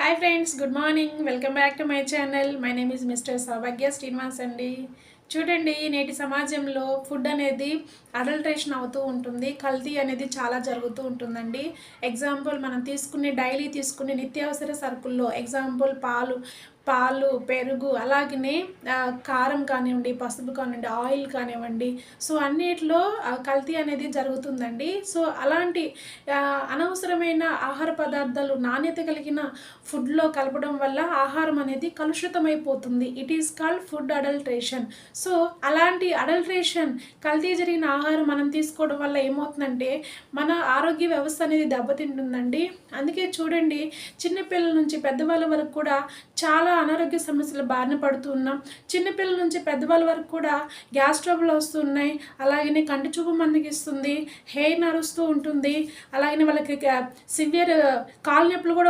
Hi friends, good morning. Welcome back to my channel. My name is mister Saubhagya Srinivas అండి. చూడండి, నేటి సమాజంలో food అనేది అడల్ట్రేషన్ అవుతూ ఉంటుంది. కల్తీ అనేది చాలా జరుగుతూ ఉంటుందండి. ఎగ్జాంపుల్, మనం డైలీ తీసుకునే నిత్యావసర సరుకుల్లో ఎగ్జాంపుల్ పాలు, పెరుగు, అలాగనే కారం కానివ్వండి, పసుపు కానివ్వండి, ఆయిల్ కానివ్వండి, సో అన్నిట్లో కల్తీ అనేది జరుగుతుందండి. సో అలాంటి అనవసరమైన ఆహార పదార్థాలు నాణ్యత కలిగిన ఫుడ్లో కలపడం వల్ల ఆహారం అనేది కలుషితమైపోతుంది. It is called food adulteration. So అలాంటి అడల్ట్రేషన్, కల్తీ జరిగిన ఆహారం మనం తీసుకోవడం వల్ల ఏమవుతుందంటే మన ఆరోగ్య వ్యవస్థ అనేది దెబ్బతింటుందండి. అందుకే చూడండి, చిన్నపిల్లల నుంచి పెద్దవాళ్ళ వరకు కూడా చాలా అనారోగ్య సమస్యలు బారిన పడుతూ ఉన్నాం. చిన్నపిల్లల నుంచి పెద్దవాళ్ళ వరకు కూడా గ్యాస్ ట్రబుల్ వస్తున్నాయి. అలాగనే కంటి చూపు మందగిస్తుంది, హెయిర్ నరుస్తూ ఉంటుంది. అలాగనే వాళ్ళకి సివియర్ కాలు నొప్పులు కూడా